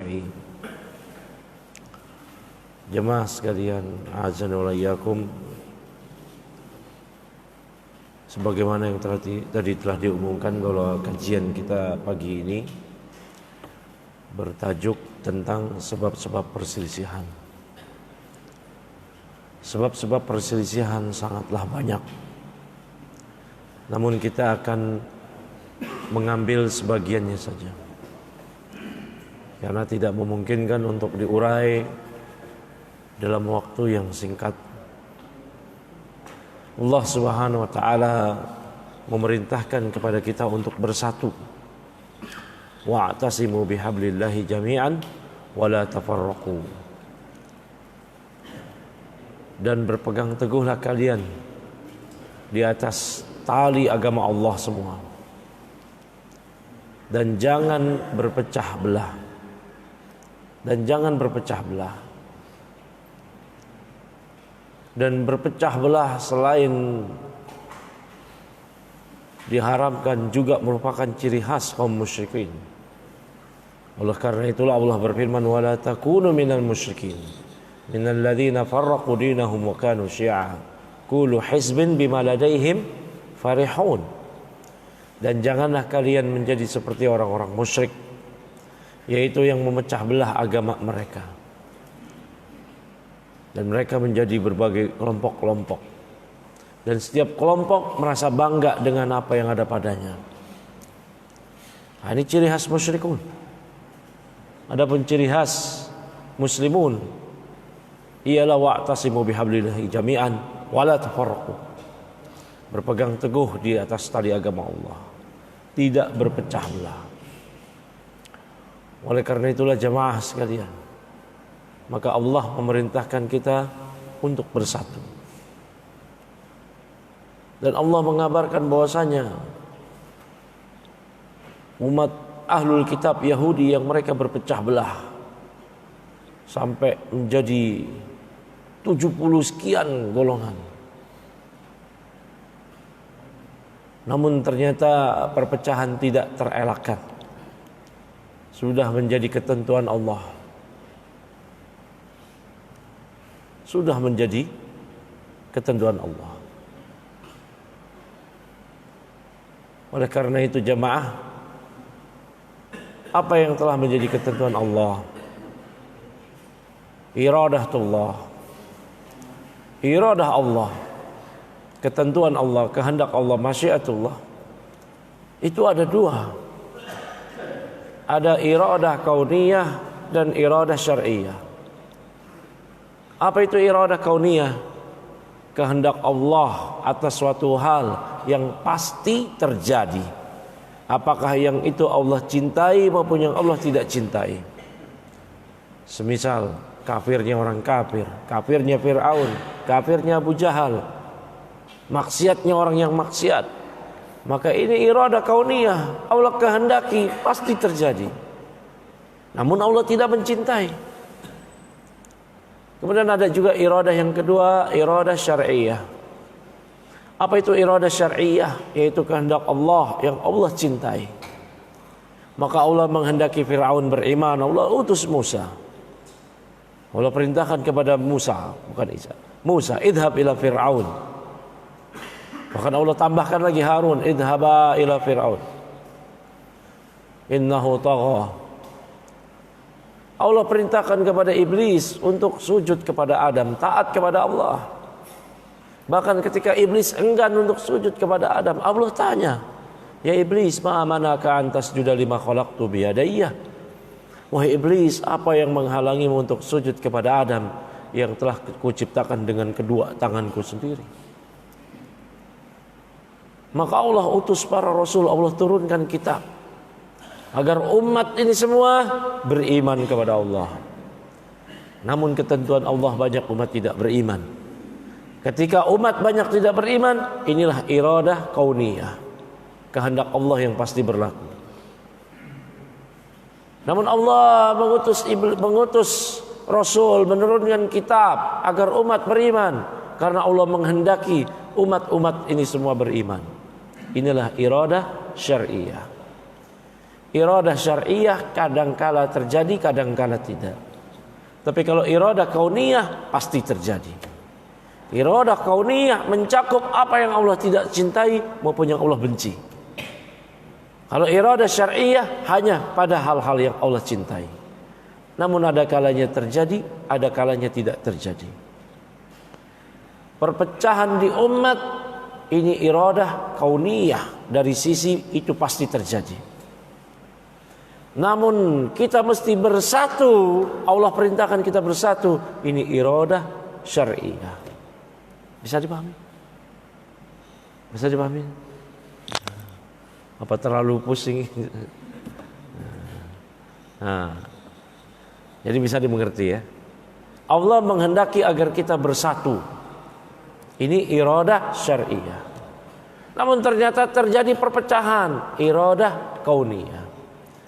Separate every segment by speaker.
Speaker 1: ajma'in. Jemaah sekalian, azan wa iyyakum, sebagaimana yang tadi telah diumumkan bahwa kajian kita pagi ini bertajuk tentang sebab-sebab perselisihan. Sebab-sebab perselisihan sangatlah banyak, namun kita akan mengambil sebagiannya saja, karena tidak memungkinkan untuk diurai dalam waktu yang singkat. Allah Subhanahu wa taala memerintahkan kepada kita untuk bersatu. Wa'tasimu bihablillahi jami'an wa la tafarraqu. Dan berpegang teguhlah kalian di atas tali agama Allah semua. Dan jangan berpecah belah. Dan jangan berpecah belah. Dan berpecah belah selain diharamkan juga merupakan ciri khas kaum musyrikin. Oleh karena itulah Allah berfirman, wala takunu minal musyrikin minal ladzina farraqu dinahum wa kanu syi'a kullu hizbin bima ladaihim farihun. Dan janganlah kalian menjadi seperti orang-orang musyrik, yaitu yang memecah belah agama mereka. Dan mereka menjadi berbagai kelompok-kelompok. Dan setiap kelompok merasa bangga dengan apa yang ada padanya. Nah, ini ciri khas musyrikun. Adapun ciri khas muslimun ialah wa'tasimu bihablillahi jami'an wa la tafarraqu. Berpegang teguh di atas tali agama Allah, tidak berpecah belah. Oleh karena itulah jemaah sekalian, maka Allah memerintahkan kita untuk bersatu. Dan Allah mengabarkan bahwasanya umat ahlul kitab Yahudi yang mereka berpecah belah sampai menjadi 70 sekian golongan. Namun ternyata perpecahan tidak terelakkan. Sudah menjadi ketentuan Allah. Sudah menjadi ketentuan Allah. Oleh karena itu jemaah, apa yang telah menjadi ketentuan Allah? Iradatullah. Iradah Allah, ketentuan Allah, kehendak Allah, masyiatullah. Itu ada dua. Ada iradah kauniyah dan iradah syar'iyah. Apa itu iradah kauniyah? Kehendak Allah atas suatu hal yang pasti terjadi. Apakah yang itu Allah cintai maupun yang Allah tidak cintai. Semisal kafirnya orang kafir, kafirnya Fir'aun, kafirnya Abu Jahal, maksiatnya orang yang maksiat, maka ini iradah kauniyah, Allah kehendaki pasti terjadi. Namun Allah tidak mencintai. Kemudian ada juga iradah yang kedua, iradah syar'iyah. Apa itu iradah syar'iyah? Yaitu kehendak Allah yang Allah cintai. Maka Allah menghendaki Fir'aun beriman, Allah utus Musa. Allah perintahkan kepada Musa, bukan Isa, Musa, idhab ila Fir'aun. Bahkan Allah tambahkan lagi Harun, idhaba ila Fir'aun innahu tagha. Allah perintahkan kepada iblis untuk sujud kepada Adam, taat kepada Allah. Bahkan ketika iblis enggan untuk sujud kepada Adam, Allah tanya, ya iblis, ma manaka antas juda lima khalaqtu biyadayya. Wahai iblis, apa yang menghalangimu untuk sujud kepada Adam yang telah kuciptakan dengan kedua tanganku sendiri? Maka Allah utus para rasul, Allah turunkan kitab agar umat ini semua beriman kepada Allah. Namun ketentuan Allah banyak umat tidak beriman. Ketika umat banyak tidak beriman, inilah iradah kauniyah, kehendak Allah yang pasti berlaku. Namun Allah mengutus rasul, menurunkan kitab agar umat beriman, karena Allah menghendaki umat-umat ini semua beriman. Inilah iradah syar'iyah. Iradah syar'iyah kadangkala terjadi, kadangkala tidak. Tapi kalau iradah kauniyah pasti terjadi. Iradah kauniyah mencakup apa yang Allah tidak cintai maupun yang Allah benci. Kalau iradah syar'iyah hanya pada hal-hal yang Allah cintai. Namun ada kalanya terjadi, ada kalanya tidak terjadi. Perpecahan di umat ini iradah kauniyah, dari sisi itu pasti terjadi. Namun kita mesti bersatu. Allah perintahkan kita bersatu. Ini iradah syar'iyah. Bisa dipahami? Bisa dipahami? Apa terlalu pusing? Nah, jadi bisa dimengerti ya. Allah menghendaki agar kita bersatu. Ini iradah syar'iyah. Namun ternyata terjadi perpecahan, iradah kauniyah.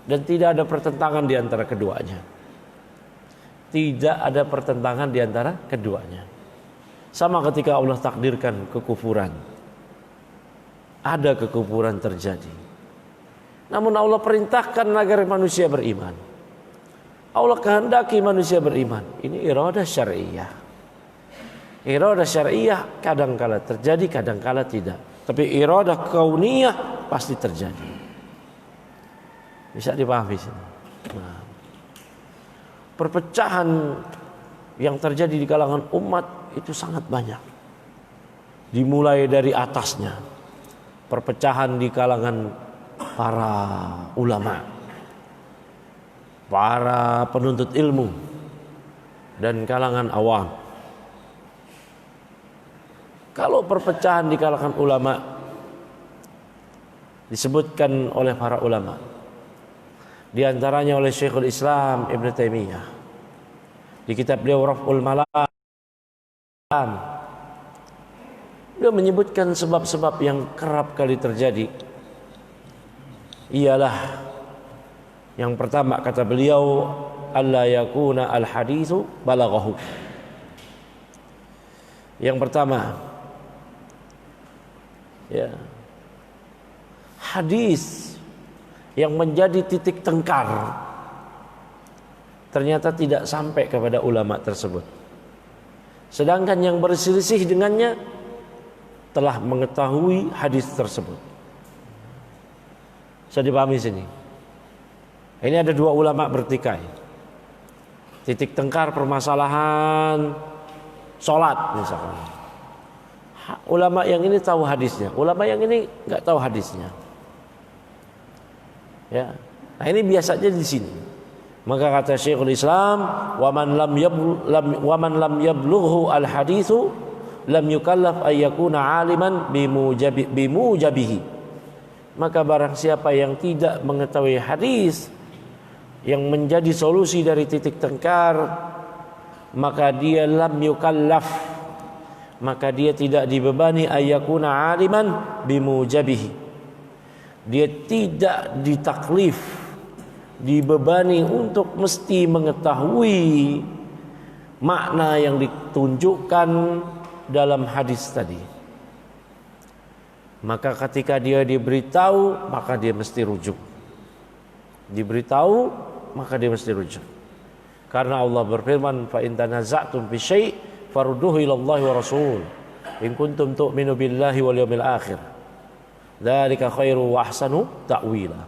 Speaker 1: Dan tidak ada pertentangan di antara keduanya. Tidak ada pertentangan di antara keduanya. Sama ketika Allah takdirkan kekufuran. Ada kekufuran terjadi. Namun Allah perintahkan agar manusia beriman. Allah kehendaki manusia beriman. Ini iradah syar'iyah. Iradah syar'iyah kadangkala terjadi, kadangkala tidak. Tapi iradah kauniyah pasti terjadi. Bisa dipahami sini. Nah, perpecahan yang terjadi di kalangan umat itu sangat banyak. Dimulai dari atasnya, perpecahan di kalangan para ulama, para penuntut ilmu, dan kalangan awam. Kalau perpecahan di kalangan ulama disebutkan oleh para ulama, di antaranya oleh Syekhul Islam Ibn Taimiyah di kitab beliau Raf'ul Malam, beliau menyebutkan sebab-sebab yang kerap kali terjadi. Ialah yang pertama, kata beliau, alla yakuna al haditsu balaghahu. Yang pertama, ya, hadis yang menjadi titik tengkar ternyata tidak sampai kepada ulama tersebut. Sedangkan yang berselisih dengannya telah mengetahui hadis tersebut. Bisa dipahami sini. Ini ada dua ulama bertikai. Titik tengkar permasalahan sholat misalkan. Ulama yang ini tahu hadisnya, ulama yang ini nggak tahu hadisnya. Ya, nah ini biasanya di sini. Maka kata Syekhul Islam, wa man lam yablughu al haditsu lam yukallaf ay yakuna aliman bimujabihi. Maka barang siapa yang tidak mengetahui hadis yang menjadi solusi dari titik tengkar, maka dia lam yukallaf, maka dia tidak dibebani ay yakuna aliman bimujabihi. Dia tidak ditaklif, dibebani untuk mesti mengetahui makna yang ditunjukkan dalam hadis tadi. Maka ketika dia diberitahu, maka dia mesti rujuk. Diberitahu, maka dia mesti rujuk. Karena Allah berfirman, fa in tanaza'tum fi syai' farudduhu ila Allah wa Rasul in kuntum tu'minu billahi wal yawmil akhir. Dzalika khairu wa ahsanu ta'wila.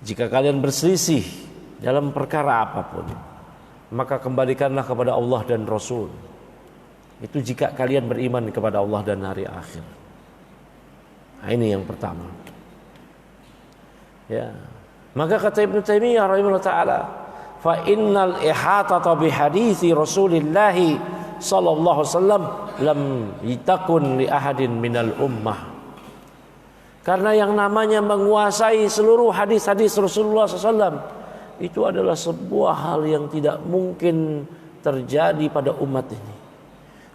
Speaker 1: Jika kalian berselisih dalam perkara apapun, maka kembalikanlah kepada Allah dan Rasul. Itu jika kalian beriman kepada Allah dan hari akhir. Nah, ini yang pertama. Ya. Maka kata Ibnu Taimiyah rahimahullah taala, fa innal ihatata bi hadisi Rasulillah sallallahu alaihi wasallam lam yatakun li ahadin minal ummah. Karena yang namanya menguasai seluruh hadis-hadis Rasulullah SAW itu adalah sebuah hal yang tidak mungkin terjadi pada umat ini.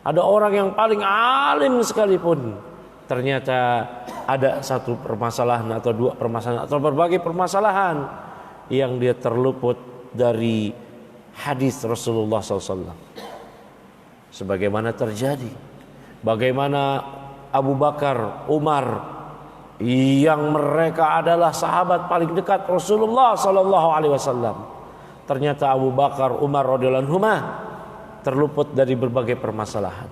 Speaker 1: Ada orang yang paling alim sekalipun, ternyata ada satu permasalahan atau dua permasalahan atau berbagai permasalahan yang dia terluput dari hadis Rasulullah SAW. Sebagaimana terjadi, bagaimana Abu Bakar, Umar yang mereka adalah sahabat paling dekat Rasulullah sallallahu alaihi wasallam. Ternyata Abu Bakar, Umar radhiyallahu anhuma terluput dari berbagai permasalahan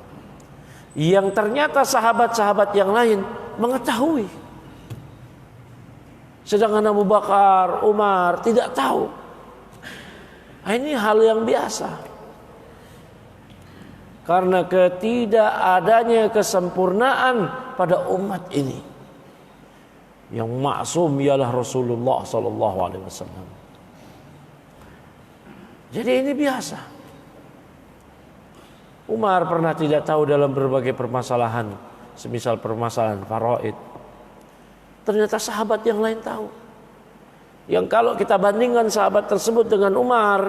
Speaker 1: yang ternyata sahabat-sahabat yang lain mengetahui, sedangkan Abu Bakar, Umar tidak tahu. Ini hal yang biasa karena ketidakadanya kesempurnaan pada umat ini. Yang maksum ialah Rasulullah sallallahu alaihi wasallam. Jadi ini biasa. Umar pernah tidak tahu dalam berbagai permasalahan, semisal permasalahan faraid. Ternyata sahabat yang lain tahu. Yang kalau kita bandingkan sahabat tersebut dengan Umar,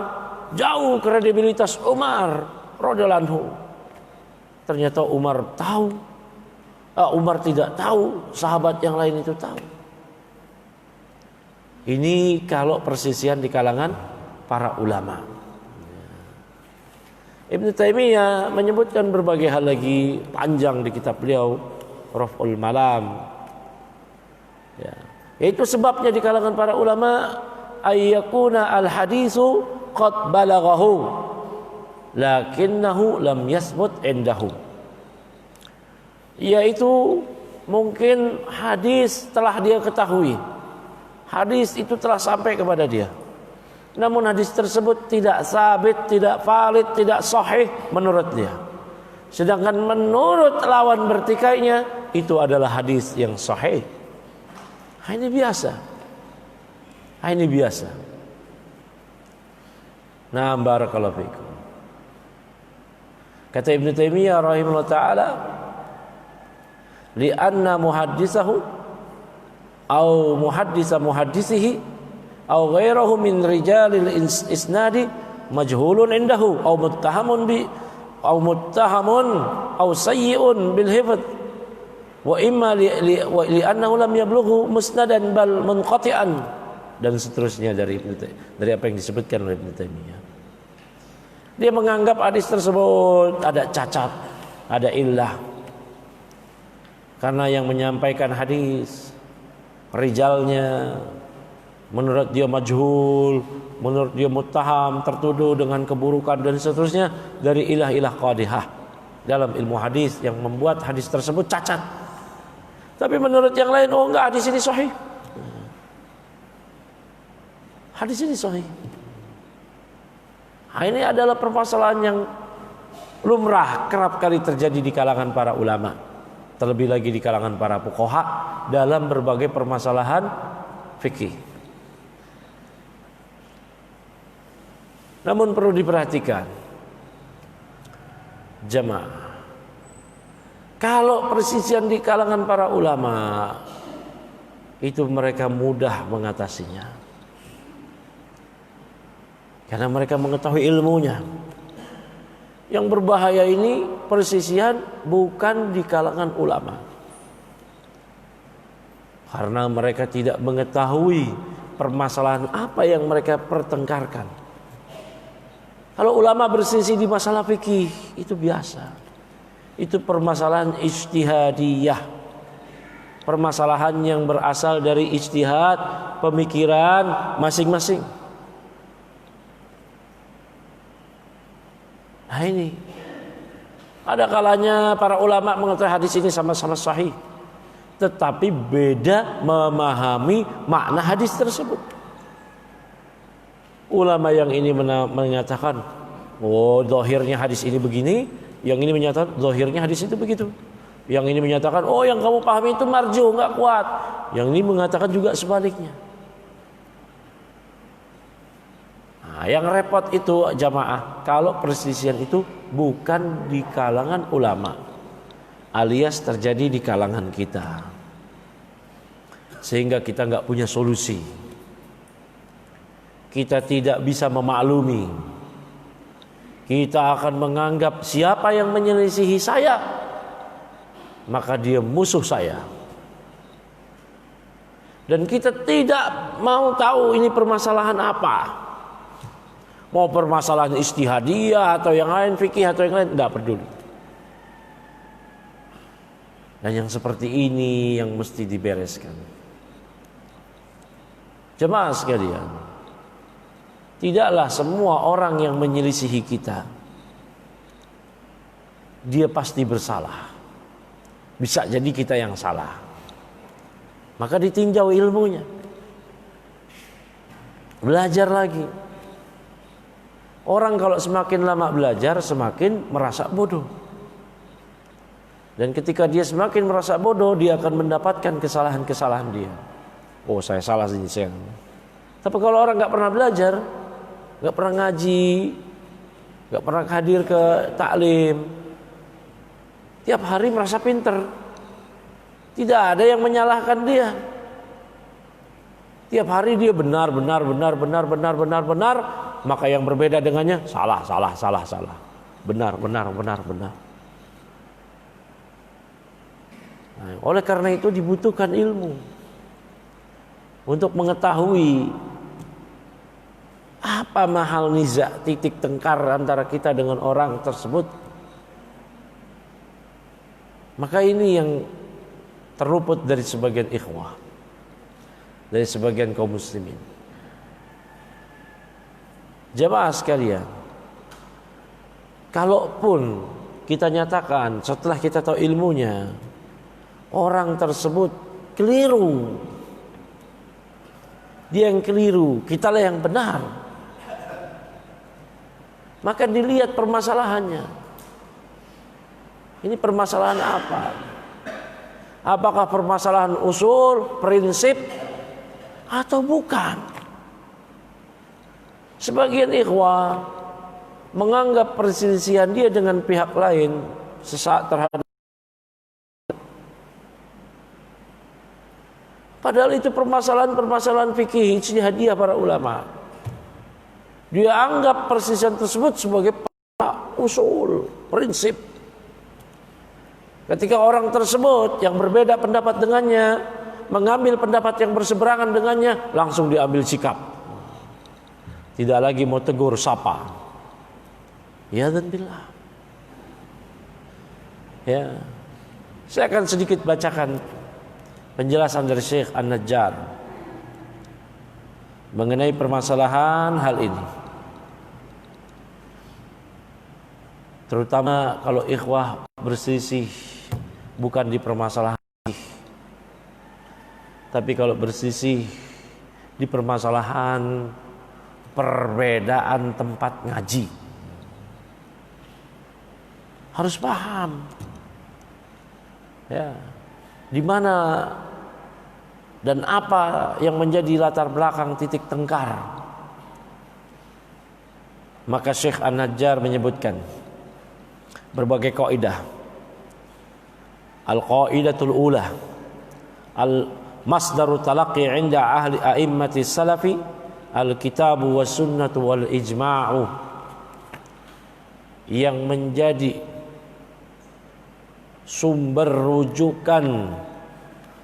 Speaker 1: jauh kredibilitas Umar radhiyallahu anhu. Ternyata Umar tahu, Umar tidak tahu, sahabat yang lain itu tahu. Ini kalau persisian di kalangan para ulama. Ibnu Taimiyah menyebutkan berbagai hal lagi panjang di kitab beliau Raf'ul Malam. Ya. Itu sebabnya di kalangan para ulama ayyakuna al-hadisu qad balaghahu lakinnahu lam yasbut indahu. Yaitu mungkin hadis telah dia ketahui. Hadis itu telah sampai kepada dia. Namun hadis tersebut tidak sabit, tidak valid, tidak sahih menurut dia. Sedangkan menurut lawan bertikainya itu adalah hadis yang sahih. Ini biasa. Ini biasa. Nah, barakallahu fikum. Kata Ibnu Taimiyah rahimahullah taala, li'anna muhaddisahu au muhaddisa muhaddisihi au ghairahu min rijalil isnadi majhulun indahu au muttahamun au sayyi'un bil hifdz wa imma li'annahu lam yablughu musnadan bal munqati'an, dan seterusnya dari apa yang disebutkan oleh Ibnu Taimiyah. Dia menganggap hadis tersebut ada cacat, ada illah, karena yang menyampaikan hadis rijalnya menurut dia majhul, menurut dia muttaham, tertuduh dengan keburukan dan seterusnya dari ilah-ilah qadihah dalam ilmu hadis yang membuat hadis tersebut cacat. Tapi menurut yang lain, oh enggak, hadis ini sahih. Hadis ini sahih. Nah, ini adalah permasalahan yang lumrah kerap kali terjadi di kalangan para ulama, terlebih lagi di kalangan para fuqaha dalam berbagai permasalahan fikih. Namun perlu diperhatikan jemaah, kalau persisian di kalangan para ulama itu mereka mudah mengatasinya karena mereka mengetahui ilmunya. Yang berbahaya ini persisian bukan di kalangan ulama, karena mereka tidak mengetahui permasalahan apa yang mereka pertengkarkan. Kalau ulama bersisi di masalah fikih itu biasa. Itu permasalahan ijtihadiyah. Permasalahan yang berasal dari ijtihad pemikiran masing-masing. Nah ini, ada kalanya para ulama mengetahui hadis ini sama-sama sahih, tetapi beda memahami makna hadis tersebut. Ulama yang ini menyatakan, oh zahirnya hadis ini begini, yang ini menyatakan zahirnya hadis itu begitu. Yang ini menyatakan, oh yang kamu pahami itu marju, enggak kuat. Yang ini mengatakan juga sebaliknya. Nah, yang repot itu jamaah, kalau perselisihan itu bukan di kalangan ulama, alias terjadi di kalangan kita, sehingga kita enggak punya solusi. Kita tidak bisa memaklumi. Kita akan menganggap siapa yang menyelisihi saya, maka dia musuh saya. Dan kita tidak mau tahu ini permasalahan apa. Mau permasalahan ijtihadiyah atau yang lain, fikih atau yang lain, tidak peduli. Dan yang seperti ini yang mesti dibereskan. Jemaah sekalian, tidaklah semua orang yang menyelisihi kita dia pasti bersalah. Bisa jadi kita yang salah. Maka ditinjau ilmunya. Belajar lagi. Orang kalau semakin lama belajar semakin merasa bodoh. Dan ketika dia semakin merasa bodoh, dia akan mendapatkan kesalahan-kesalahan dia. Oh, saya salah sini, saya. Tapi kalau orang nggak pernah belajar, nggak pernah ngaji, nggak pernah hadir ke taklim, tiap hari merasa pinter, tidak ada yang menyalahkan dia. Tiap hari dia benar, maka yang berbeda dengannya salah. Benar. Nah, oleh karena itu dibutuhkan ilmu untuk mengetahui apa mahal niza, titik tengkar antara kita dengan orang tersebut. Maka ini yang terluput dari sebagian ikhwah, dari sebagian kaum muslimin. Jamaah sekalian, kalaupun kita nyatakan setelah kita tahu ilmunya, orang tersebut keliru, dia yang keliru, kitalah yang benar, maka dilihat permasalahannya. Ini permasalahan apa? Apakah permasalahan usul, prinsip, atau bukan? Sebagian ikhwah menganggap perselisihan dia dengan pihak lain sesaat terhadap, padahal itu permasalahan fikih ijtihadiyah para ulama. Dia anggap perselisihan tersebut sebagai usul, prinsip. Ketika orang tersebut yang berbeda pendapat dengannya mengambil pendapat yang berseberangan dengannya, langsung diambil sikap. Tidak lagi mau tegur sapa. Ya dan billah. Ya. Saya akan sedikit bacakan penjelasan dari Syekh An-Najjar mengenai permasalahan hal ini. Terutama kalau ikhwah berselisih bukan di permasalahan, tapi kalau berselisih di permasalahan perbedaan tempat ngaji. Harus paham. Ya. Di mana dan apa yang menjadi latar belakang titik tengkar. Maka Syekh An-Najjar menyebutkan berbagai kaidah. Al-qaidatul ula, al-masdaru talaqqi 'inda ahli a'immati salafi, al-kitabu was sunnatu wal ijma'u. Yang menjadi sumber rujukan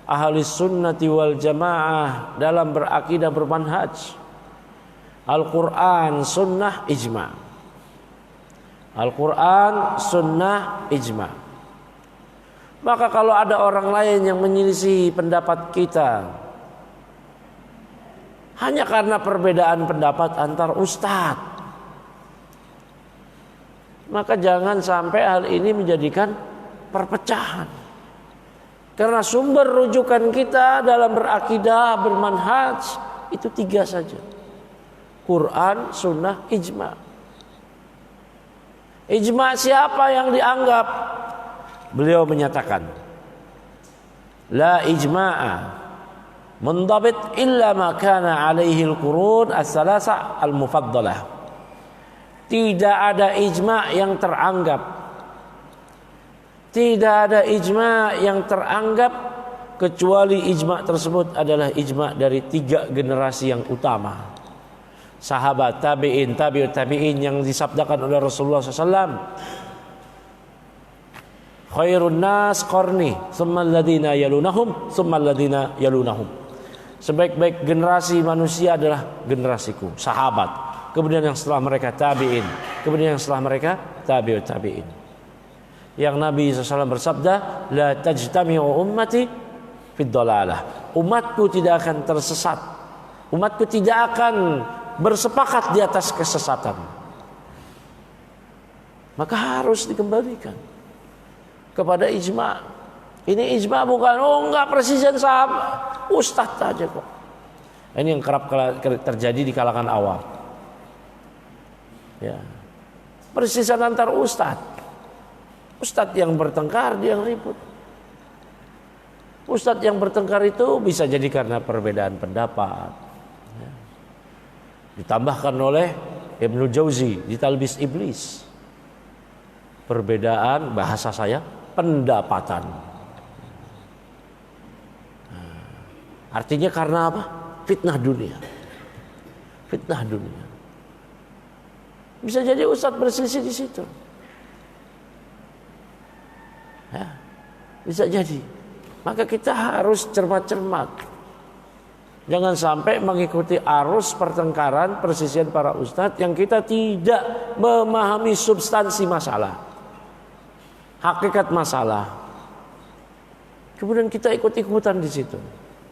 Speaker 1: ahli sunnati wal jamaah dalam berakidah bermanhaj, Al-Quran, sunnah, ijma'. Al-Quran, sunnah, ijma'. Maka kalau ada orang lain yang menyelisih pendapat kita hanya karena perbedaan pendapat antar ustadz, maka jangan sampai hal ini menjadikan perpecahan. Karena sumber rujukan kita dalam berakidah, bermanhaj itu 3 saja. Quran, sunnah, ijma'. Ijma' siapa yang dianggap? Beliau menyatakan, la ijma'a mundabit illa ma kana alaihi al-qurun as-salasa al-mufaddalah. Tidak ada ijma' yang teranggap. Tidak ada ijma' yang teranggap kecuali ijma' tersebut adalah ijma' dari 3 generasi yang utama. Sahabat, tabi'in, tabi'ut tabi'in yang disabdakan oleh Rasulullah SAW. Khairun nas qarni, tsumma alladziina yalunahum, tsumma alladziina yalunahum. Sebaik-baik generasi manusia adalah generasiku, sahabat. Kemudian yang setelah mereka tabi'in, kemudian yang setelah mereka tabi'ut tabi'in. Yang Nabi SAW bersabda, la tajtami'u ummati fid dhalalah. Umatku tidak akan tersesat. Umatku tidak akan bersepakat di atas kesesatan. Maka harus dikembalikan kepada ijma'. Ini ijma' bukan enggak presiden sahabat, ustadz aja kok. Ini yang kerap terjadi di kalangan awam. Ya. Persisian antar ustadz. Ustadz yang bertengkar, dia yang ribut. Ustadz yang bertengkar itu bisa jadi karena perbedaan pendapat. Ya. Ditambahkan oleh Ibnu Jauzi di Talbis Iblis. Perbedaan, bahasa saya, pendapatan. Nah, artinya karena apa? Fitnah dunia. Fitnah dunia. Bisa jadi ustadz berselisih di situ. Ya, bisa jadi. Maka kita harus cermat-cermat. Jangan sampai mengikuti arus pertengkaran persisian para ustadz yang kita tidak memahami substansi masalah, hakikat masalah. Kemudian kita ikut-ikutan di situ.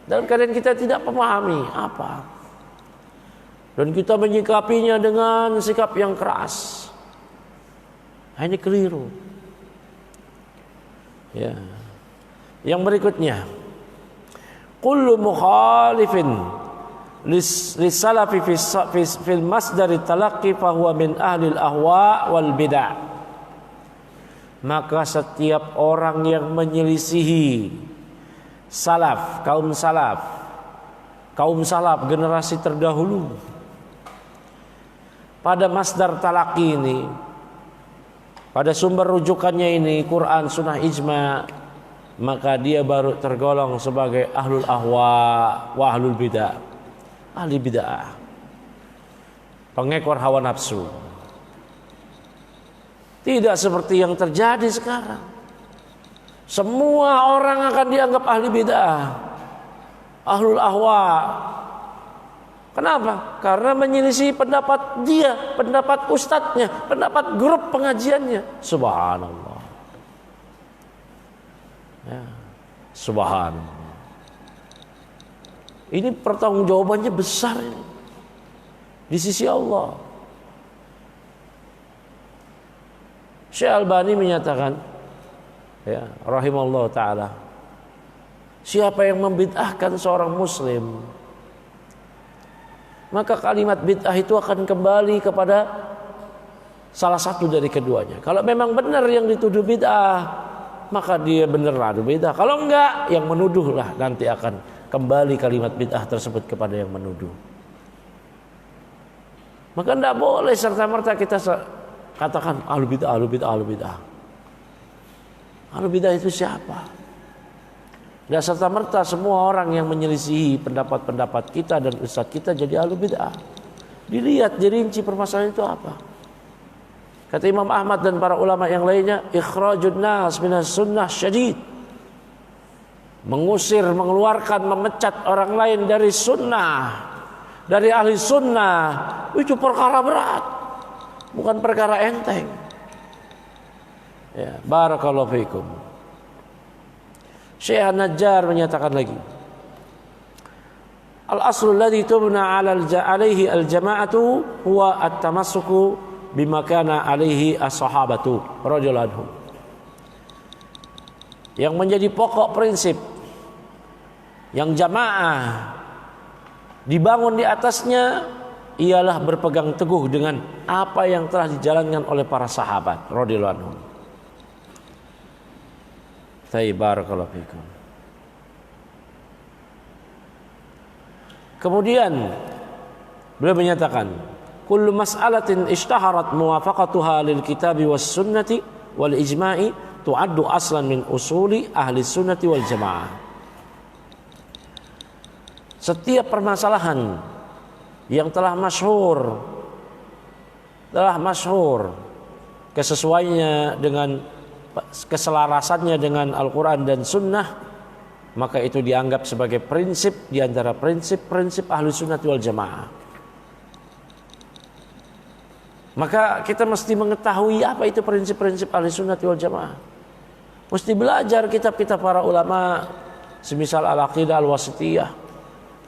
Speaker 1: Dalam keadaan kita tidak memahami apa. Dan kita menyikapinya dengan sikap yang keras. Ini keliru. Ya. Yang berikutnya, kullu mukhalifin lis-salafi fil masdari talaqqi fahuwa min ahli al-ahwa wal bid'ah. Maka setiap orang yang menyelisihi salaf, kaum salaf generasi terdahulu pada masdar talaqi ini, pada sumber rujukannya ini Quran, sunnah, ijma', maka dia baru tergolong sebagai ahlul ahwa wa ahlul bid'ah, ahli bid'ah, pengekor hawa nafsu. Tidak seperti yang terjadi sekarang. Semua orang akan dianggap ahli bid'ah, ahlul ahwa. Kenapa? Karena menyelisih pendapat dia, pendapat ustadznya, pendapat grup pengajiannya. Subhanallah. Ya, subhanallah. Ini pertanggungjawabannya besar ini di sisi Allah. Syekh Albani menyatakan, ya, rahimallahu taala, siapa yang membid'ahkan seorang muslim, maka kalimat bid'ah itu akan kembali kepada salah satu dari keduanya. Kalau memang benar yang dituduh bid'ah, maka dia benar adu bid'ah. Kalau enggak, yang menuduhlah nanti akan kembali kalimat bid'ah tersebut kepada yang menuduh. Maka tidak boleh serta-merta kita katakan ahlu bid'ah, ahlu bid'ah, ahlu bid'ah. Ahlu bid'ah itu siapa? Tidak serta-merta semua orang yang menyelisihi pendapat-pendapat kita dan ustadz kita jadi ahlu bid'ah. Dilihat, dirinci permasalahan itu apa. Kata Imam Ahmad dan para ulama yang lainnya, ikhrajun nas minas sunnah syadid. Mengusir, mengeluarkan, memecat orang lain dari sunnah, dari ahli sunnah, itu perkara berat, bukan perkara enteng. Ya, barakallahu fiikum. Syekh An-Najjar menyatakan lagi, al-aslu alladhi tubna alaihi al-jama'atu huwa at-tamassuku bima kana alaihi as-sahabatu radhiyallahu anhum. Yang menjadi pokok prinsip yang jamaah dibangun di atasnya ialah berpegang teguh dengan apa yang telah dijalankan oleh para sahabat radhiyallahu anhum. Barakallahu fikum. Kemudian beliau menyatakan, kullu mas'alatin ishtaharat muwafaqatuha lil kitabi was sunnati wal ijma'i tu'addu aslan min usuli ahli sunnati wal jamaah. Setiap permasalahan yang telah masyhur kesesuaiannya dengan keselarasannya dengan Al-Quran dan Sunnah, maka itu dianggap sebagai prinsip di antara prinsip-prinsip ahli sunnah wal jamaah. Maka kita mesti mengetahui apa itu prinsip-prinsip Ahlussunnah wal Jamaah. Mesti belajar kitab-kitab para ulama, semisal Al-Aqidah Al-Wasithiyah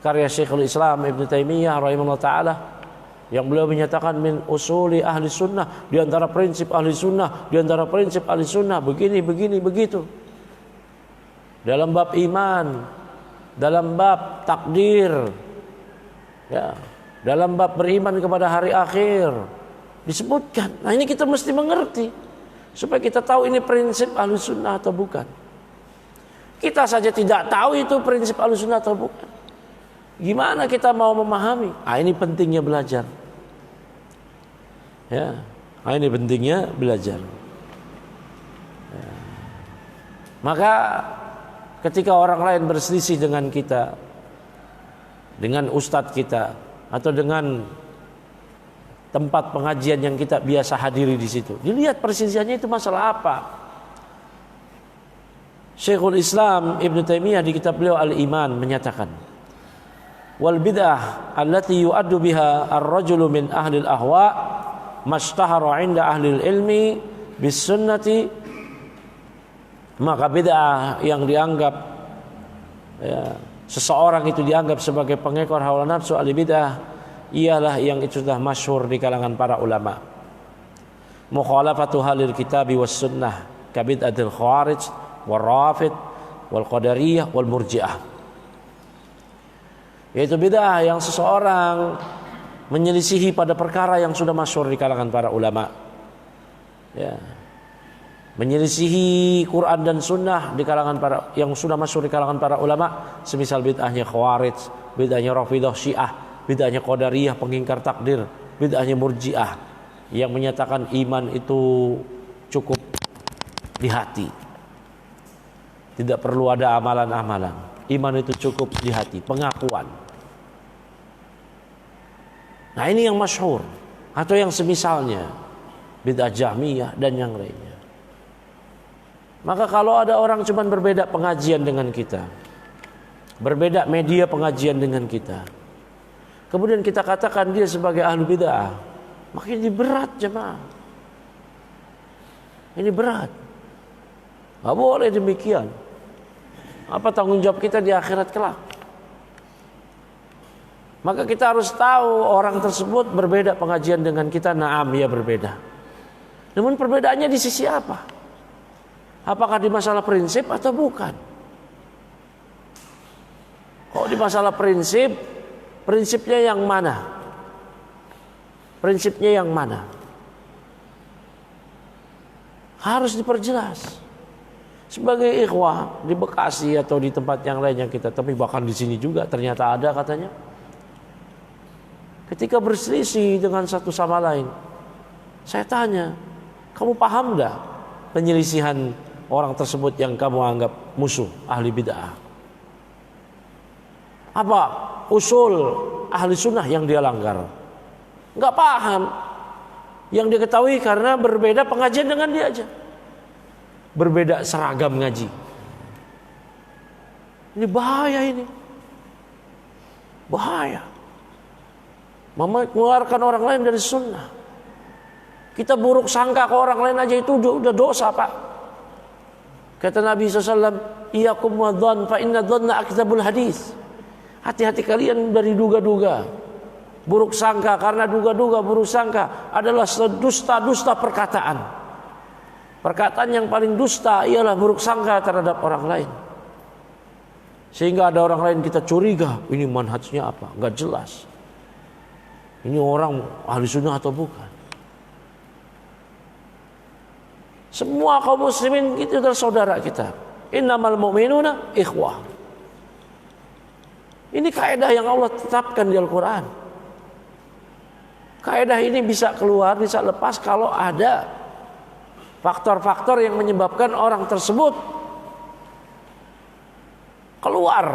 Speaker 1: karya Syekhul Islam Ibnu Taimiyah rahimahullah taala, yang beliau menyatakan min usuli ahli sunnah, di antara prinsip ahli sunnah, di antara prinsip ahli sunnah begini begitu. Dalam bab iman, dalam bab takdir, ya, dalam bab beriman kepada hari akhir disebutkan. Nah, ini kita mesti mengerti supaya kita tahu ini prinsip ahli sunnah atau bukan. Kita saja tidak tahu itu prinsip ahli sunnah atau bukan, gimana kita mau memahami? Ini pentingnya belajar. Ya, ini pentingnya belajar. Ya. Maka ketika orang lain berselisih dengan kita, dengan ustadz kita, atau dengan tempat pengajian yang kita biasa hadiri di situ, dilihat perselisihannya itu masalah apa. Syekhul Islam Ibnu Taimiyah di kitab beliau Al-Iman menyatakan, wal bid'ah allati yu'addu biha ar-rajulu min ahli al-ahwa mashtahara 'inda ahli al-ilmi bis sunnati, maka bid'ah yang dianggap, ya, seseorang itu dianggap sebagai pengekor hawa nafsu, ahli bid'ah ialah yang itu sudah masyhur di kalangan para ulama. Mukhalafatu halil kitabi was sunnah ka bid'atil khawarij wal rafid wal qadariyah wal murji'ah, yaitu bid'ah yang seseorang menyelisihi pada perkara yang sudah masyhur di kalangan para ulama, ya, menyelisihi Quran dan Sunnah di kalangan para yang sudah masyhur di kalangan para ulama, semisal bid'ahnya Khawarij, bid'ahnya Rafidah Syiah, bid'ahnya Qadariyah pengingkar takdir, bid'ahnya Murji'ah yang menyatakan iman itu cukup di hati, tidak perlu ada amalan-amalan, iman itu cukup di hati, pengakuan. Nah, ini yang masyhur, atau yang semisalnya bid'ah Jahmiyah dan yang lainnya. Maka kalau ada orang cuma berbeda pengajian dengan kita, berbeda media pengajian dengan kita, kemudian kita katakan dia sebagai ahlu bid'ah, maka ini berat jemaah. Ini berat. Gak boleh demikian. Apa tanggung jawab kita di akhirat kelak? Maka kita harus tahu orang tersebut berbeda pengajian dengan kita. Naam, ya berbeda. Namun perbedaannya di sisi apa? Apakah di masalah prinsip atau bukan? Kalau di masalah prinsip, prinsipnya yang mana? Prinsipnya yang mana? Harus diperjelas. Sebagai ikhwah di Bekasi atau di tempat yang lain yang kita temui, bahkan di sini juga ternyata ada katanya. Ketika berselisih dengan satu sama lain, saya tanya, kamu paham enggak penyelisihan orang tersebut yang kamu anggap musuh ahli bid'ah? Apa usul ahli sunnah yang dia langgar? Enggak paham. Yang diketahui karena berbeda pengajian dengan dia aja, berbeda seragam ngaji. Ini bahaya ini. Bahaya. Mengeluarkan orang lain dari sunnah. Kita buruk sangka ke orang lain aja itu udah dosa, Pak. Kata Nabi SAW, iyakum wa dhann fa inna dhanna akdzabul hadis. Hati-hati kalian dari duga-duga. Buruk sangka, karena duga-duga buruk sangka adalah dusta-dusta perkataan. Perkataan yang paling dusta ialah buruk sangka terhadap orang lain. Sehingga ada orang lain kita curiga, ini manhajnya apa? Enggak jelas. Ini orang ahli sunnah atau bukan? Semua kaum muslimin itu adalah saudara kita. Innamal mu'minuna ikhwah. Ini kaidah yang Allah tetapkan di Al-Quran. Kaidah ini bisa keluar, bisa lepas kalau ada faktor-faktor yang menyebabkan orang tersebut keluar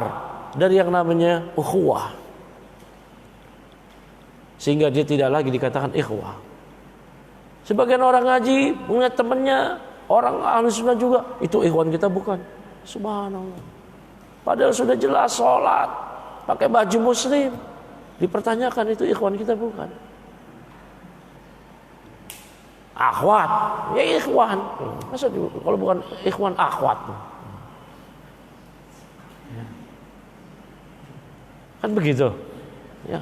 Speaker 1: dari yang namanya ukhuwah, sehingga dia tidak lagi dikatakan ikhwah. Sebagian orang ngaji punya temannya orang ahli sunnah juga, itu ikhwan kita bukan. Subhanallah. Padahal sudah jelas sholat, pakai baju muslim, dipertanyakan itu ikhwan kita bukan. Akhwat, ya ikhwan. Masa kalau bukan ikhwan akhwat? Ya. Kan begitu. Ya.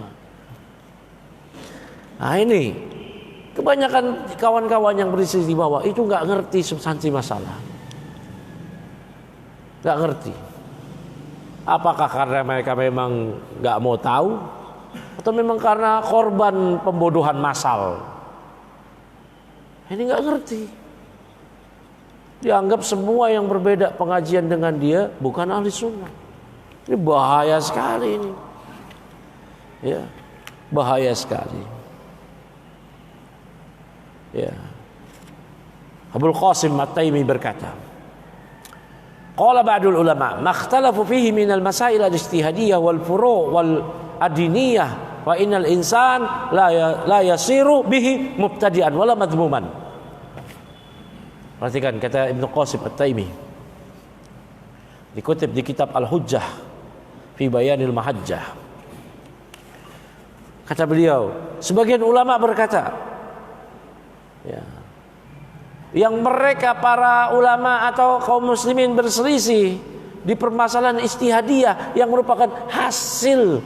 Speaker 1: Nah ini kebanyakan kawan-kawan yang berisi di bawah itu nggak ngerti substansi masalah, nggak ngerti. Apakah karena mereka memang nggak mau tahu, atau memang karena korban pembodohan massal? Ini nggak ngerti. Dianggap semua yang berbeda pengajian dengan dia bukan ahli sunnah. Ini bahaya sekali ini. Ya, bahaya sekali. Ya. Abul Qasim At-Taimi berkata, qala ba'dul ulama, makhtalafu fihi minal masail al-ijtihadiyah wal furu' wal adiniyah wa innal insan la yasiru bihi mubtadi'an wala madmuman. Perhatikan kata Ibnu Qasim At-Taimi, dikutip di kitab Al-Hujjah fi Bayanil Mahajjah. Kata beliau, sebagian ulama berkata, ya, yang mereka para ulama atau kaum muslimin berselisih di permasalahan ijtihadiyah yang merupakan hasil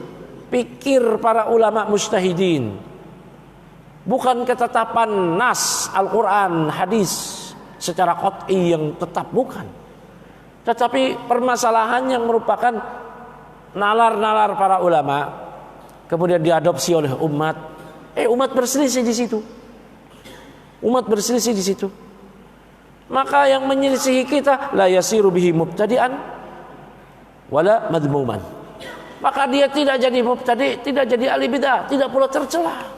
Speaker 1: pikir para ulama mujtahidin, bukan ketetapan nas Al-Quran, hadis secara qat'i yang tetap, bukan, tetapi permasalahan yang merupakan nalar-nalar para ulama kemudian diadopsi oleh umat. Umat berselisih di situ. Umat berselisih di situ. Maka yang menyelisihi kita la yasiru bihi mubtadi'an wala madmuman. Maka dia tidak jadi mubtadi', tidak jadi ahli bidah, tidak pula tercela.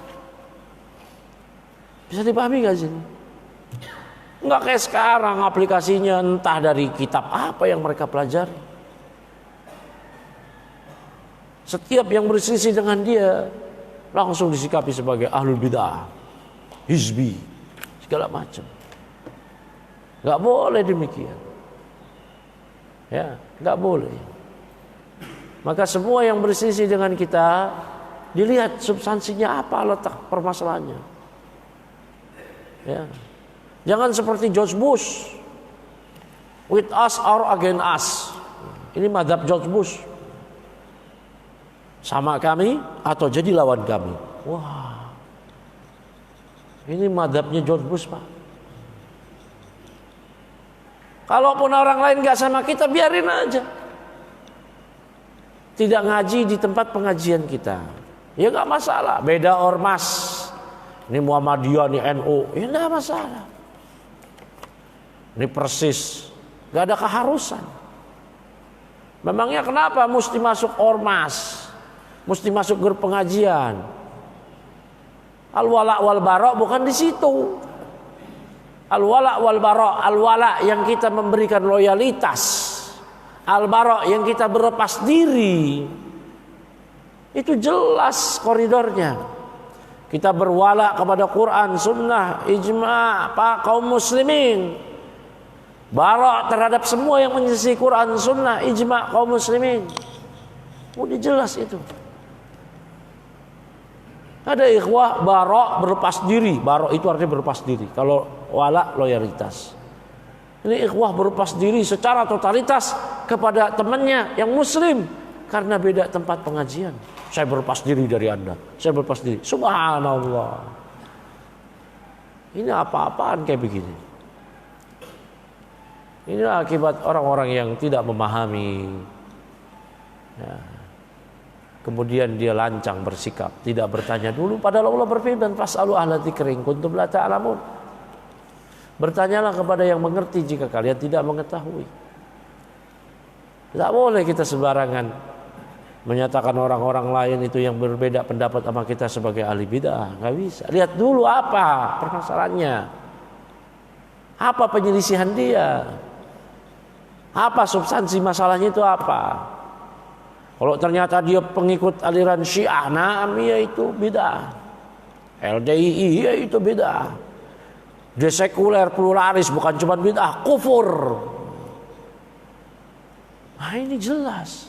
Speaker 1: Bisa dipahami enggak sih? Enggak kayak sekarang aplikasinya entah dari kitab apa yang mereka pelajari. Setiap yang berselisih dengan dia langsung disikapi sebagai ahlul bidah, hizbi, segala macam. Gak boleh demikian. Ya, gak boleh. Maka semua yang berselisih dengan kita dilihat substansinya apa, letak permasalahannya. Ya. Jangan seperti George Bush, with us or against us. Ini mazhab George Bush. Sama kami atau jadi lawan kami. Wah, ini mazhabnya George Bush, Pak. Kalaupun orang lain gak sama kita, biarin aja. Tidak ngaji di tempat pengajian kita, ya gak masalah. Beda ormas, ini Muhammadiyah, ini NU, ya gak masalah. Ini persis, gak ada keharusan. Memangnya kenapa mesti masuk ormas, mesti masuk grup pengajian? Al-wala wal bara bukan di situ. Al-wala wal bara, al-wala yang kita memberikan loyalitas, al-bara yang kita berlepas diri. Itu jelas koridornya. Kita berwala kepada Quran, sunnah, ijma' pak kaum muslimin. Bara terhadap semua yang menyelisih Quran, sunnah, ijma' kaum muslimin. Udah jelas itu. Ada ikhwah bara berlepas diri. Bara itu artinya berlepas diri. Kalau wala loyalitas. Ini ikhwah berlepas diri secara totalitas kepada temannya yang muslim karena beda tempat pengajian. Saya berlepas diri dari Anda. Saya berlepas diri. Subhanallah. Ini apa-apaan kayak begini. Inilah akibat orang-orang yang tidak memahami. Ya. Kemudian dia lancang bersikap, tidak bertanya dulu. Padahal Allah berfirman, fas'alu ahla dzikri in kuntum la ta'lamun. Bertanyalah kepada yang mengerti jika kalian tidak mengetahui. Tidak boleh kita sembarangan menyatakan orang-orang lain itu yang berbeda pendapat sama kita sebagai ahli bidah. Nggak bisa. Lihat dulu apa permasalahannya, apa penyelisihan dia, apa substansi masalahnya itu apa. Kalau ternyata dia pengikut aliran Syiah, ya itu bid'ah. LDII, ya itu bid'ah. Dia sekuler, pluralis, bukan cuma bid'ah, kufur. Nah ini jelas.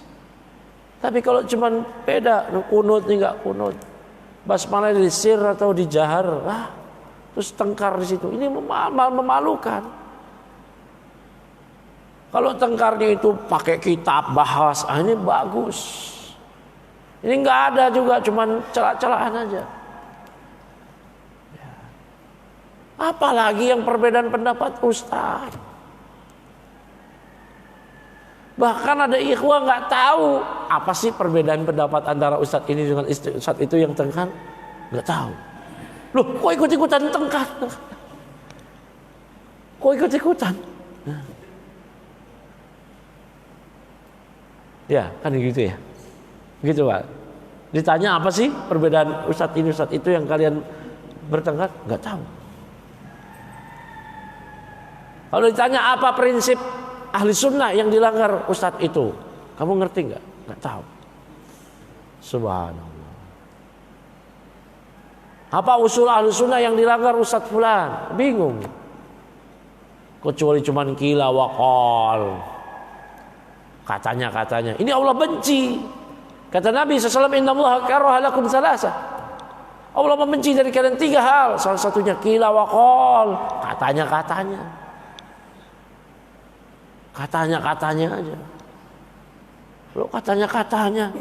Speaker 1: Tapi kalau cuma beda, kunut nih nggak kunut, basmalah di sir atau di jahar, terus tengkar di situ. Ini memalukan. Kalau tengkarnya itu pakai kitab bahas, ini bagus. Ini nggak ada juga, cuman celah-celahan aja. Apalagi yang perbedaan pendapat ustaz. Bahkan ada ikhwah nggak tahu apa sih perbedaan pendapat antara ustaz ini dengan ustaz itu yang tengkar, nggak tahu. Loh, kok ikut-ikutan tengkar? Kok ikut-ikutan? Ya, kan gitu ya. Gitu, Pak. Ditanya apa sih perbedaan ustaz ini ustaz itu yang kalian bertengkar? Nggak tahu. Kalau ditanya apa prinsip ahli sunnah yang dilanggar ustadz itu, kamu ngerti nggak? Nggak tahu. Subhanallah. Apa usul ahli sunnah yang dilanggar ustadz fulan? Bingung. Kecuali cuman kila waqal. Katanya. Ini Allah benci. Kata Nabi SAW, innallaha karaha lakum salasa. Allah membenci dari kalian 3 hal. Salah satunya kila waqal. Katanya. Katanya aja. Lo katanya.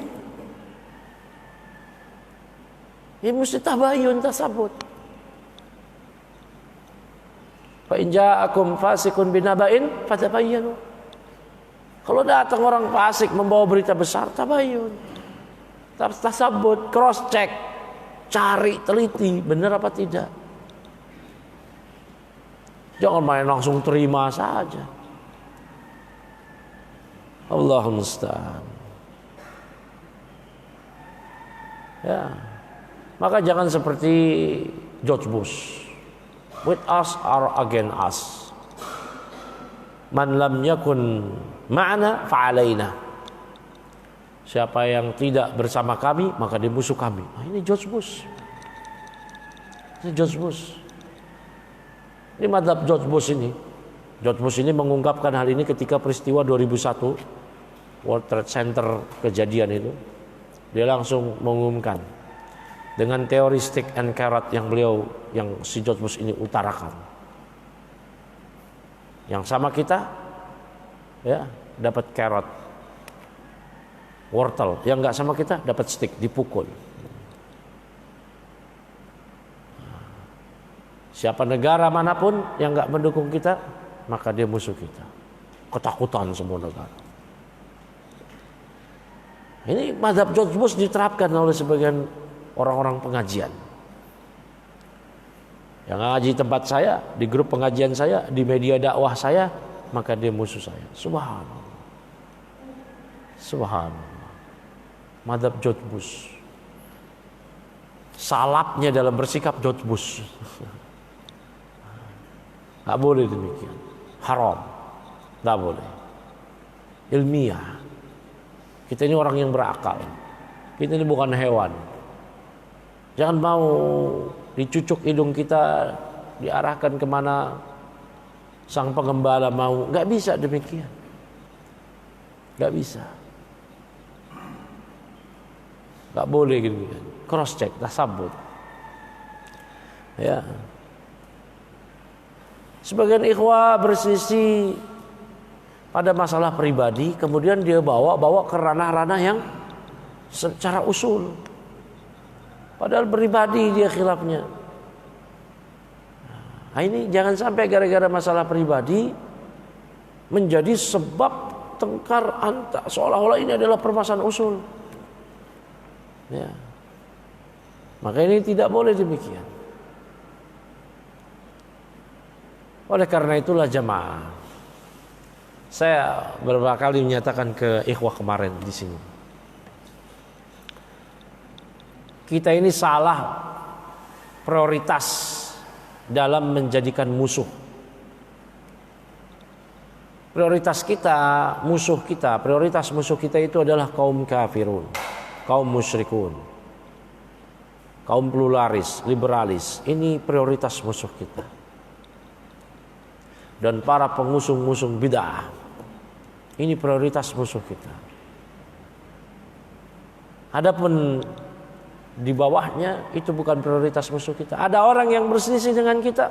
Speaker 1: Ini mesti tabayun, tasabut. Fa in ja'akum fasiqun binaba'in fatabayyanu. Kalau datang orang fasik membawa berita besar, tabayun. Tasabut, cross check. Cari, teliti, benar apa tidak. Jangan main langsung terima saja. Allahumma musta'an. Ya. Maka jangan seperti George Bush. With us or against us. Man lam yakun ma'ana fa'alaina. Siapa yang tidak bersama kami, maka dia musuh kami. Nah, ini George Bush. Ini madhab George Bush ini. George Bush ini mengungkapkan hal ini ketika peristiwa 2001 World Trade Center kejadian itu. Dia langsung mengumumkan dengan teori stick and carrot yang si George Bush ini utarakan. Yang sama kita ya dapat carrot, wortel. Yang enggak sama kita dapat stick, dipukul. Siapa negara manapun yang enggak mendukung kita, maka dia musuh kita. Ketakutan semua negara. Ini mazhab George Bush diterapkan oleh sebagian orang-orang pengajian. Yang ngaji tempat saya, di grup pengajian saya, di media dakwah saya, maka dia musuh saya. Subhanallah. Mazhab George Bush. Salapnya dalam bersikap George Bush. Gak boleh demikian. Haram. Gak boleh. Ilmiah. Kita ini orang yang berakal. Kita ini bukan hewan. Jangan mau dicucuk hidung kita, diarahkan kemana sang pengembala mau. Gak bisa demikian. Gak bisa. Gak boleh demikian. Cross check, tasabut. Ya. Sebagian ikhwah bersisi pada masalah pribadi, kemudian dia bawa ke ranah-ranah yang secara usul. Padahal pribadi dia khilafnya. Nah, ini jangan sampai gara-gara masalah pribadi menjadi sebab tengkar antar, seolah-olah ini adalah permasalahan usul. Ya. Maka ini tidak boleh demikian. Oleh karena itulah jamaah, saya beberapa kali menyatakan ke ikhwah kemarin di sini, kita ini salah prioritas dalam menjadikan musuh. Prioritas musuh kita itu adalah kaum kafirun, kaum musyrikun, kaum pluralis, liberalis. Ini prioritas musuh kita. Dan para pengusung-usung bid'ah, ini prioritas musuh kita. Adapun di bawahnya, itu bukan prioritas musuh kita. Ada orang yang berselisih dengan kita,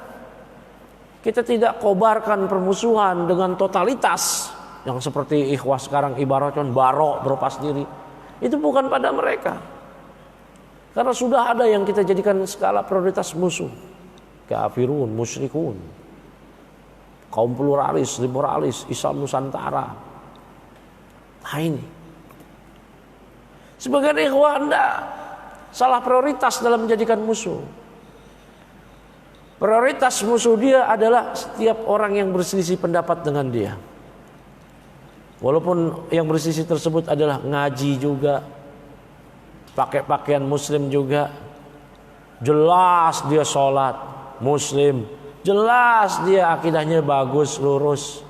Speaker 1: kita tidak kobarkan permusuhan dengan totalitas yang seperti ikhwah sekarang ibaratnya barok berupas diri. Itu bukan pada mereka, karena sudah ada yang kita jadikan skala prioritas musuh. Kafirun, musyrikun, kaum pluralis, liberalis, Islam Nusantara. Nah ini sebagian ikhwah Anda salah prioritas dalam menjadikan musuh. Prioritas musuh dia adalah setiap orang yang berselisih pendapat dengan dia. Walaupun yang berselisih tersebut adalah ngaji juga, pakai pakaian muslim juga, jelas dia sholat muslim, jelas dia akidahnya bagus, lurus.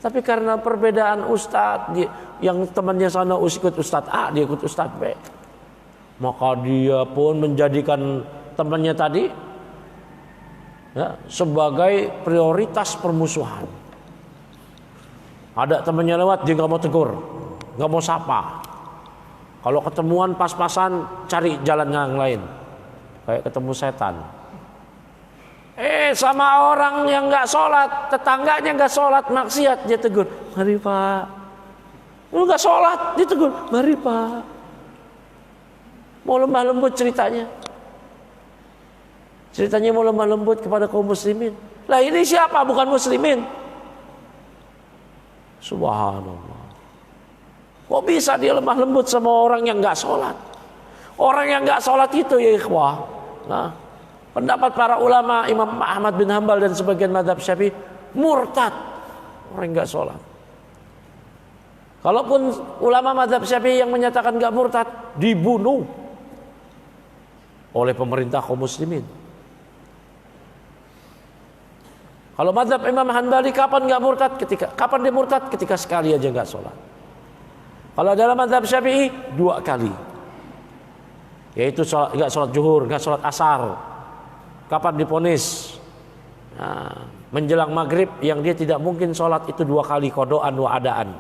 Speaker 1: Tapi karena perbedaan ustadz, yang temannya sana ikut ustadz A, dia ikut ustadz B, maka dia pun menjadikan temannya tadi ya, sebagai prioritas permusuhan. Ada temannya lewat, dia nggak mau tegur, nggak mau sapa. Kalau ketemuan pas-pasan, cari jalan yang lain, kayak ketemu setan. Sama orang yang nggak sholat, tetangganya nggak sholat, maksiat, dia tegur, mari pak. Lu nggak sholat, dia tegur, mari pak. Mau lemah lembut ceritanya. Ceritanya mau lemah lembut kepada kaum muslimin. Lah ini siapa? Bukan muslimin. Subhanallah. Kok bisa dia lemah lembut sama orang yang nggak sholat? Orang yang nggak sholat itu ya ikhwah. Nah, pendapat para ulama Imam Ahmad bin Hanbal dan sebagian mazhab Syafi'i, murtad orang yang nggak sholat. Kalaupun ulama mazhab Syafi'i yang menyatakan nggak murtad, dibunuh oleh pemerintah kaum muslimin. Kalau mazhab Imam Hanbali kapan nggak murtad? Kapan dia murtad? Ketika sekali aja nggak sholat. Kalau dalam mazhab Syafi'i 2 kali, yaitu nggak sholat zuhur, nggak sholat asar. Kapan diponis? Nah, menjelang maghrib yang dia tidak mungkin sholat itu 2 kali kodoan wa adaan.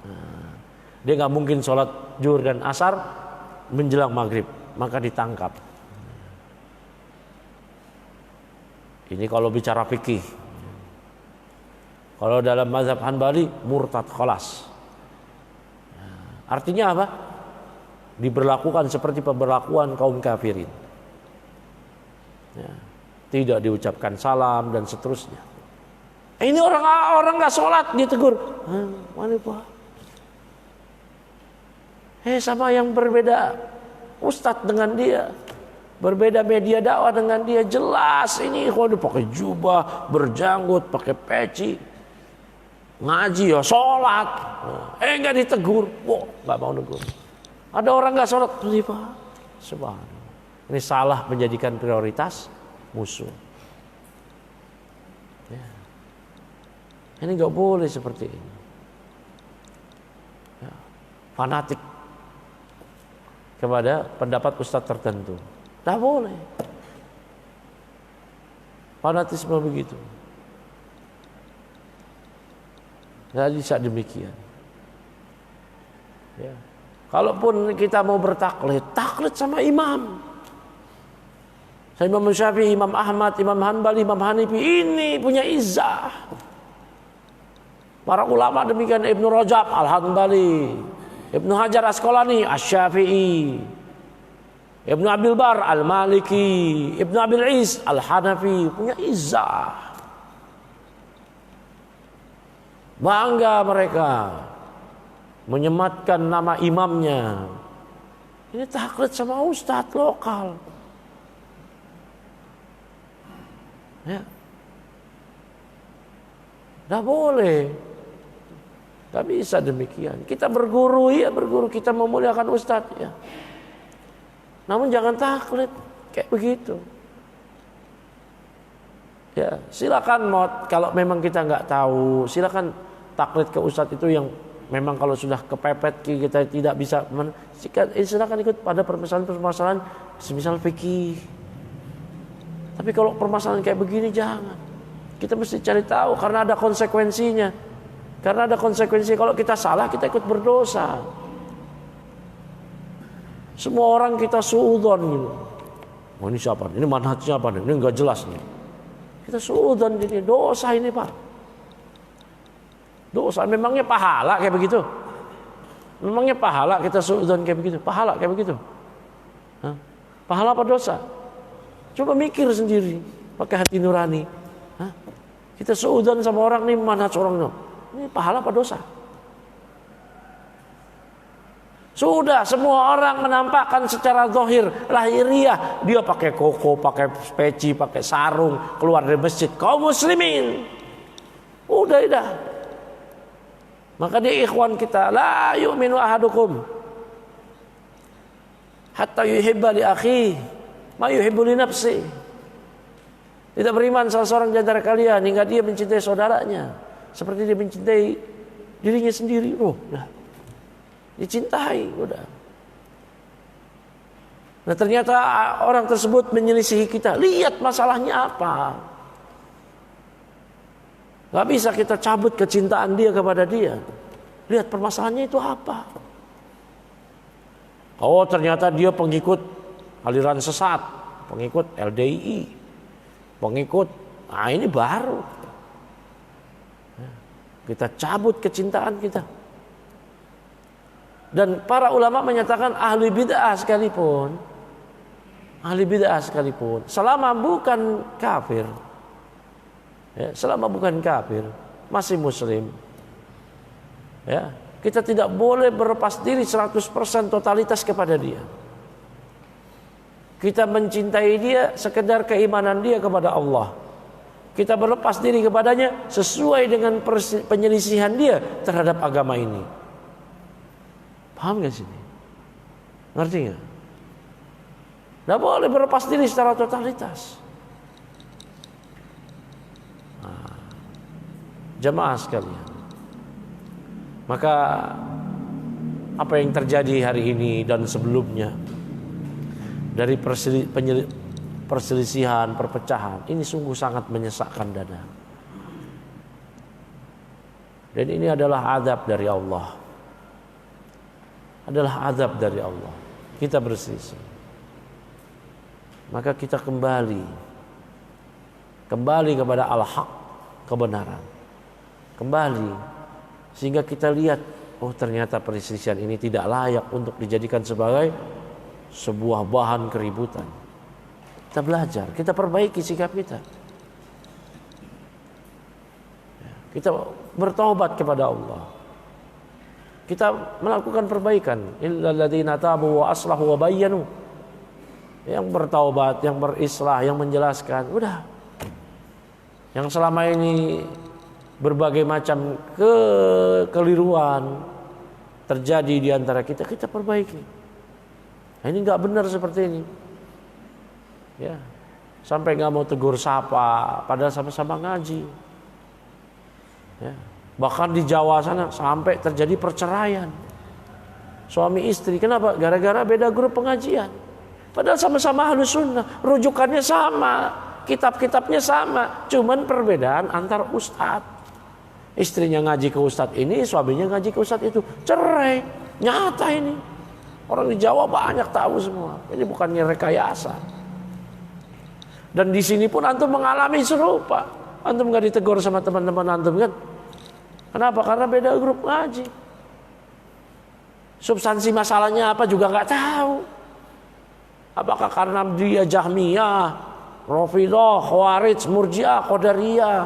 Speaker 1: Nah, dia nggak mungkin sholat zuhur dan asar menjelang maghrib, maka ditangkap. Ini kalau bicara fikih. Kalau dalam mazhab Hanbali murtad khalas. Artinya apa? Diberlakukan seperti pemberlakuan kaum kafirin. Ya, tidak diucapkan salam dan seterusnya. Ini orang nggak sholat dia tegur. Mana pak? Sama yang berbeda ustadz dengan dia, berbeda media dakwah dengan dia, jelas ini kalau dia pakai jubah, berjanggut, pakai peci, ngaji ya sholat, nggak ditegur, nggak mau negur. Ada orang nggak sholat, ini pak, subhanallah. Ini salah menjadikan prioritas musuh. Ya. Ini nggak boleh seperti ini. Ya. Fanatik kepada pendapat ustadz tertentu, nggak boleh. Fanatisme begitu. Nggak bisa demikian. Ya. Kalaupun kita mau bertaklid, taklid sama imam. Imam Syafi'i, Imam Ahmad, Imam Hanbali, Imam Hanifi, ini punya izzah. Para ulama demikian, Ibnu Rajab Al-Hanbali, Ibnu Hajar Asqalani Asy-Syafi'i, Ibnu Abdul Bar Al-Maliki, Ibnu Abil Is Al-Hanafi, punya izzah. Bangga mereka menyematkan nama imamnya. Ini taklid sama ustadz lokal. Ya. Tidak boleh. Tidak bisa demikian. Kita berguru, ya berguru, kita memuliakan ustadz, ya. Namun jangan taklid kayak begitu. Ya, silakan kalau memang kita nggak tahu, silakan taklid ke ustadz itu yang memang kalau sudah kepepet kita tidak bisa. Silakan ikut pada permasalahan-permasalahan semisal fikih. Tapi kalau permasalahan kayak begini jangan. Kita mesti cari tahu karena ada konsekuensinya. Karena ada konsekuensi kalau kita salah kita ikut berdosa. Semua orang kita suudzon gitu. Oh, ini siapa? Ini manhajnya apa? Ini enggak jelas nih. Kita suudzon jadi dosa ini, Pak. Dosa. Memangnya pahala kayak begitu? Memangnya pahala kita suudzon kayak begitu? Pahala kayak begitu? Hah? Pahala apa dosa? Coba mikir sendiri, pakai hati nurani. Hah? Kita suudzon sama orang nih, manhaj orang ini pahala apa dosa? Sudah semua orang menampakkan secara zahir lahiriah, dia pakai koko, pakai peci, pakai sarung, keluar dari masjid, kaum muslimin. Udah. Maka dia ikhwan kita, la yu'minu ahadukum hatta yuhibba li akhihi ma yuhibbu li nafsi. Tidak beriman salah seorang di antara kalian hingga dia mencintai saudaranya seperti dia mencintai dirinya sendiri. Dicintai, udah. Nah, ternyata orang tersebut menyelisihi kita. Lihat masalahnya apa. Gak bisa kita cabut kecintaan dia kepada dia. Lihat permasalahannya itu apa. Oh, ternyata dia pengikut aliran sesat, pengikut LDII, pengikut. Nah, ini baru. Kita cabut kecintaan kita. Dan para ulama menyatakan ahli bid'ah sekalipun, selama bukan kafir, selama bukan kafir, masih muslim, kita tidak boleh berlepas diri 100% totalitas kepada dia. Kita mencintai dia sekedar keimanan dia kepada Allah. Kita berlepas diri kepadanya sesuai dengan penyelisihan dia terhadap agama ini. Paham gak sini? Ngerti gak? Tidak boleh berlepas diri secara totalitas. Jamaah sekalian, maka apa yang terjadi hari ini dan sebelumnya dari perselisihan, perpecahan, ini sungguh sangat menyesakkan dada. Dan ini adalah azab dari Allah. Adalah azab dari Allah. Kita berselisih, maka kita kembali kepada al-haq, kebenaran. Kembali sehingga kita lihat, oh ternyata perselisihan ini tidak layak untuk dijadikan sebagai sebuah bahan keributan. Kita belajar, kita perbaiki sikap kita. Kita bertaubat kepada Allah. Kita melakukan perbaikan. Illal ladzina tabu wa aslahu wa bayyanu. Yang bertaubat, yang berislah, yang menjelaskan, udah. Yang selama ini berbagai macam kekeliruan terjadi di antara kita, kita perbaiki. Nah, ini enggak benar seperti ini. Ya. Sampai enggak mau tegur sapa padahal sama-sama ngaji. Ya. Bahkan di Jawa sana sampai terjadi perceraian suami istri. Kenapa? Gara-gara beda grup pengajian. Padahal sama-sama Ahlus Sunnah, rujukannya sama, kitab-kitabnya sama, cuman perbedaan antar ustadz. Istrinya ngaji ke ustadz ini, suaminya ngaji ke ustadz itu, cerai. Nyata ini. Orang di Jawa banyak tahu semua. Ini bukannya rekayasa. Dan di sini pun antum mengalami serupa. Antum nggak ditegur sama teman-teman antum kan? Kenapa? Karena beda grup ngaji. Substansi masalahnya apa juga nggak tahu. Apakah karena dia Jahmiyah, Rafidhah, Khawarij, Murji'ah, Qadariyah?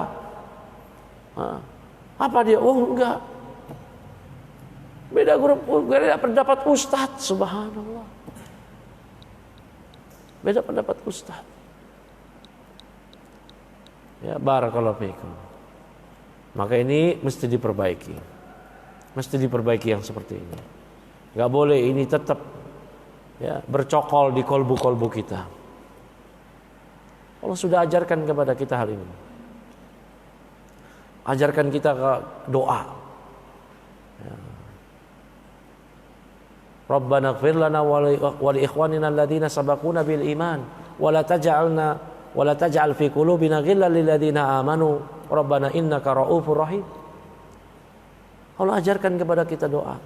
Speaker 1: Apa dia? Oh enggak. Beda grup, beda pendapat ustadz. Subhanallah. Beda pendapat ustadz. Ya, barakallahu fiikum. Maka ini mesti diperbaiki. Mesti diperbaiki yang seperti ini. Gak boleh ini tetap ya, bercokol di kolbu-kolbu kita. Allah sudah ajarkan kepada kita hal ini. Ajarkan kita ke doa. Ya. Rabbana ighfir lana wa li ikhwanina alladhina sabaquna bil iman wa la taj'al fi qulubina ghillan lil ladzina amanu Rabbana innaka ra'ufur rahim. Allah ajarkan kepada kita doa.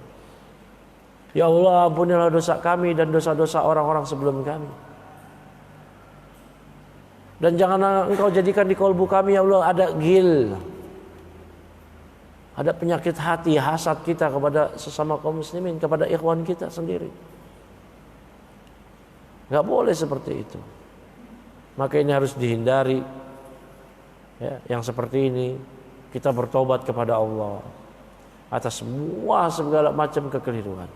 Speaker 1: Ya Allah, ampunilah dosa kami dan dosa-dosa orang-orang sebelum kami. Dan janganlah Engkau jadikan di kalbu kami ya Allah ada ghil, ada penyakit hati, hasad kita kepada sesama kaum muslimin, kepada ikhwan kita sendiri. Gak boleh seperti itu. Maka ini harus dihindari. Ya, yang seperti ini kita bertobat kepada Allah atas semua segala macam kekeliruan.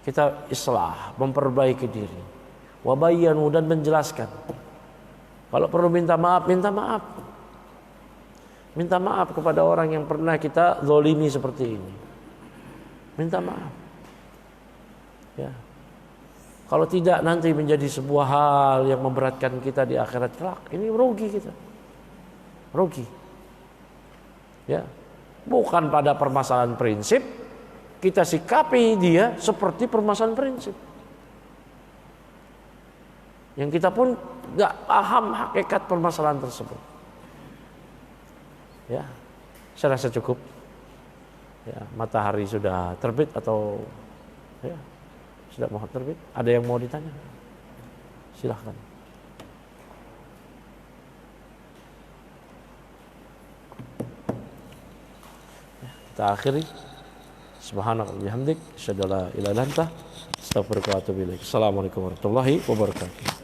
Speaker 1: Kita islah, memperbaiki diri, wabayyanu, dan menjelaskan. Kalau perlu minta maaf, minta maaf. Minta maaf kepada orang yang pernah kita zalimi seperti ini. Minta maaf. Ya. Kalau tidak nanti menjadi sebuah hal yang memberatkan kita di akhirat kelak. Ini rugi kita. Rugi. Ya. Bukan pada permasalahan prinsip, kita sikapi dia seperti permasalahan prinsip. Yang kita pun gak paham hakikat permasalahan tersebut. Ya, saya rasa cukup. Ya, matahari sudah terbit atau ya, sudah mau terbit. Ada yang mau ditanya? Silahkan. Ya, kita akhiri. Subhanallah bihamdik, asyhadu an la ilaha illa anta, astaghfiruka wa atubu ilaik. Assalamualaikum warahmatullahi wabarakatuh.